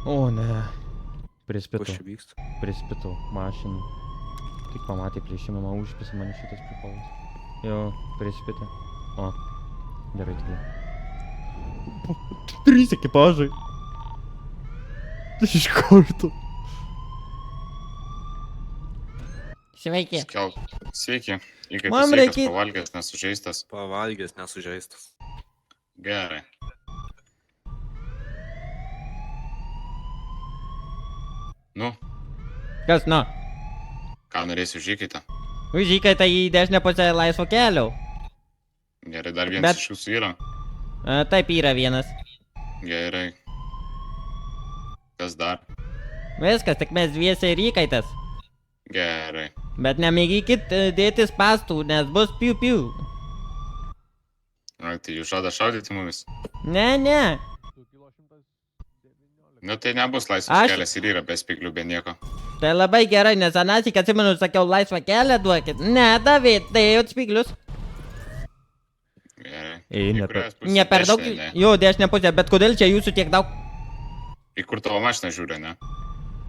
O ne. Kas Prispitau. čia vyksta? Prispitau mašiną. Tik pamatė plėšimą, man užpisa mane šitas prikolas. Jo, prispitė. O, gerai tada. 3 ekipažai. Iš karto. Sveiki. Sveiki. Įkaitas Man sveikas, reikia- pavalgęs, nesužeistas. Pavalgęs, nesužeistas. Gerai. Nu, Kas, nu? ką norėsi už įkaitą? Užykai tai į dešinę pusę laisvo kelio. Gerai, dar vienas Bet- iš jūsų yra. Taip yra vienas. Gerai. Kas dar? Viskas, tik mes dviese ir įkaitas. Gerai. Bet nemėgykit dėti spastų, nes bus piu. Tai jūs žada šaudyti mumis? Ne. Nu, tai nebus laisvas Aš- kelias ir yra be spyglių, be nieko. Tai labai gerai, nes anąsyk atsimenu, sakiau laisvą kelią duokit. Ne, David, tai jau spyglius. Gerai. Ei, Į ne kurią pusę? Ne per daug. Dešinę, ne? Jo, dešinę pusę, bet kodėl čia jūsų tiek daug? Į kur tavo mašiną žiūri, ne?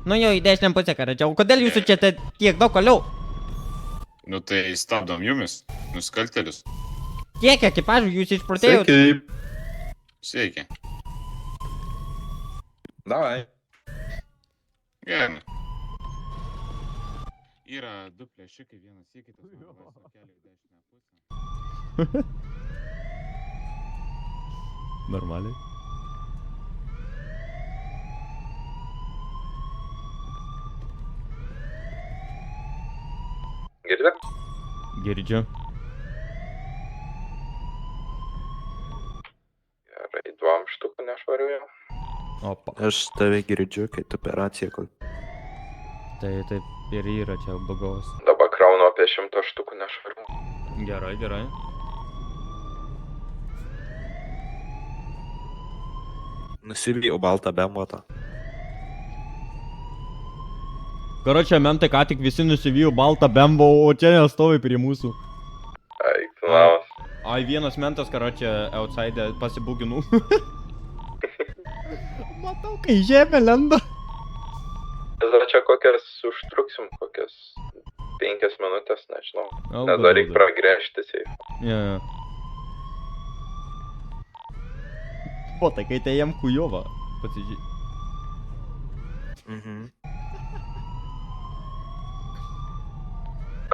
Nu jo, į dešinę pusę karačiau. Kodėl jūsų čia tiek daug koliau? Nu, tai stabdom jumis, nusikaltėlius. Kiek ekipažų jūs išprotėjot? Sveiki. Davai. Gerai. Yra 2 plėšikai, vienas įkaitas, mano laisvo kelio į dešinę pusę. Normaliai. Girdė? Girdžiu. Gerai, 2 štukų nešvarių jau. Opa. Aš tave girdžiu, kai tu operaciją kol. Tai taip ir yra čia bugos. Dabar kraunu apie 100 štukų nešvarių. Gerai. Nusivijau baltą bemotą. Karočią mentai ką tik visi nusivijo baltą bembo, o čia nestovi prie mūsų. Eik, tu namas. Ai, vienas mentas, karočią, outside pasibūginų. Matau, kai žemė lenda. Dar čia kokias užtruksim, kokias 5 minutės, nežinau. Nes dar reikia pragręžti seifą. Jo. O, tai kai tai jam kujova. Pasižiūrėk. Mhm.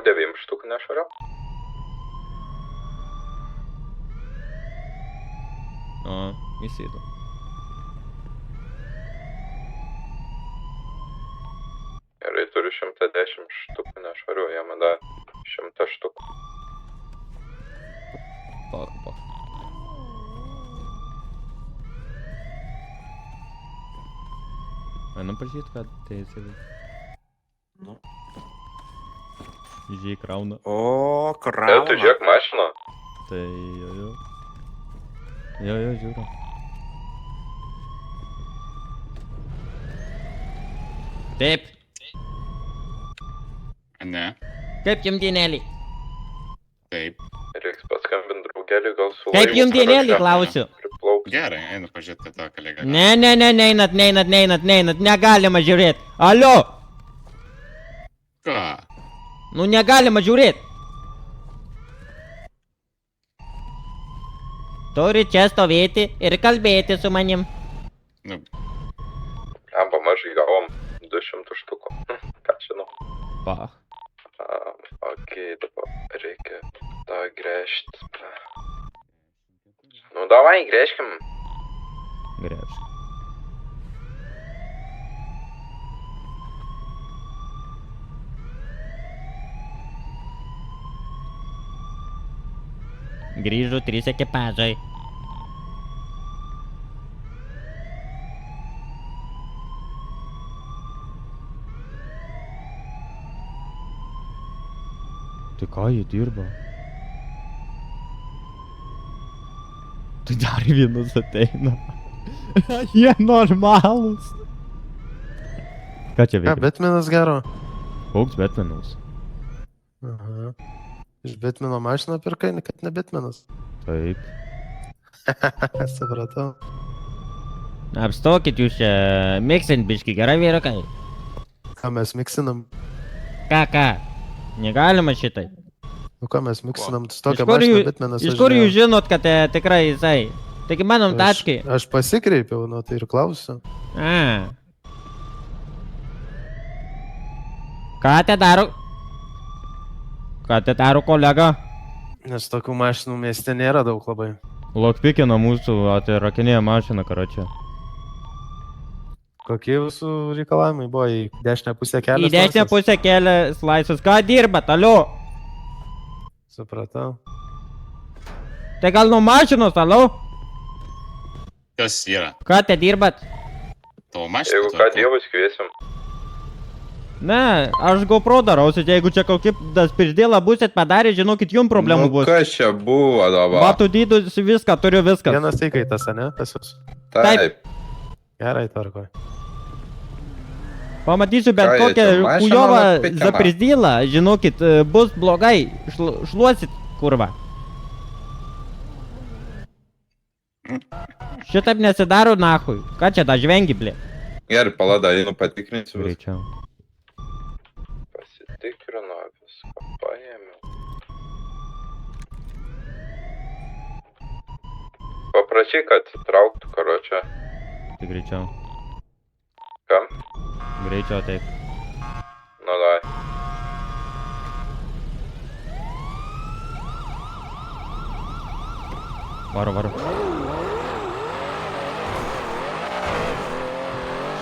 9 štukų nešvarių. O, įsėdo. Gerai, turiu 110 štukų nešvarių, jame dar 100 štukų. Pach. Einam pažiūrėt, ką tai įsėdo. Nu. Žiūrėk, krauna. O, Jau tu krauna. žiūrėk mašiną. Tai jo. Jo, žiūriu. Taip. Ne, Kaip jum dienelį? taip. Reiks paskambinti draugeliui, gal su Kaip jum dienelį, klausiu? Priplauks. Gerai, einu pažiūrėti, ką tą kolegą. Ne, neinat, negalima žiūrėt. Alio, Ką? nu negalima žiūrėt. Turi čia stovėti ir kalbėti su manim. Nu, Lemba mažai gavom 200 štukų. Ką žinau. Pach. Ok, dabar reikia tą gręžti. Nu davai, gręžkim. Grėž. Grįžo 3 ekipažai. Tai ką jie dirba? Tai dar vienas ateina. Jie normalūs. Ką čia Ką, veikia? Batmanas gero? Koks Batmanas? Aha. Iš Batmano mašiną pirkai, kad ne Batmanas. Taip. Supratau. Apstokit jūs čia miksint biški, gerai vyrukai. Ką mes miksinam? Ką? Negalima šitai. Nu ką mes miksinam, tu Iš tokią kur mašiną jūs- Bitmenas Iš kur jūs žinot, kad tikrai jisai? Taigi manom tačkai. Aš pasikreipiau, nu tai ir klausiu. A. Ką te daro? Ką te daro kolega? Nes tokių mašinų mieste nėra daug labai. Lokpikino mūsų atirakinėja mašiną, karočią. Kokie jūsų reikalavimai buvo į dešinę pusę kelio? Į dešinę pusę kelias laisvas. Ką dirbat, alio? Supratau. Tai gal nuo mašinos, alio? Kas yra? Ką te dirbat? Tavo mašina? Jeigu ką, dievus kviesim. Ne, aš GoPro darausit, jeigu čia kokį spirdėlą busit padarę, žinokit, jums problemų bus. Kas čia buvo dabar? Matų dydus viską, turiu viską. Vienas įkaitas, ne? Tas jūs. Taip. Gerai, tvarkoj. Pamatysiu bent Ką jie kokią čia, mašiną kujovą nupikina? zaprizdylą, žinokit, bus blogai, šluosit, kurva. Šitaip nesidaro nahui. Ką čia tą žvengi, blė? Gerai, palada, einu patikrinsiu. Greičiau. Pasitikrinu, viską paėmiau. Paprašyk, kad atsitrauktų, karočią. Tai greičiau. Kam? Greičiau taip. Nu, dai. Varo.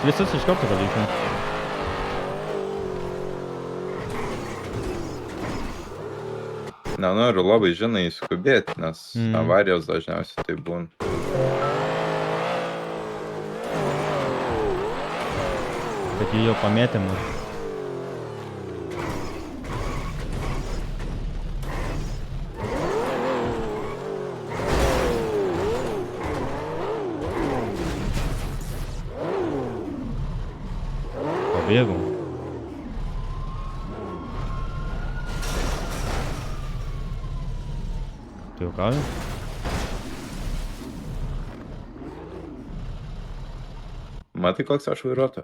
Visus iš karto gali išjungti. Nenoriu labai, žinai, skubėti, nes Mm. avarijos dažniausiai tai būna. Bet jį jau pamėtėm. Pabėgau. Tai jau ką? Matai, koks aš vairuotojas?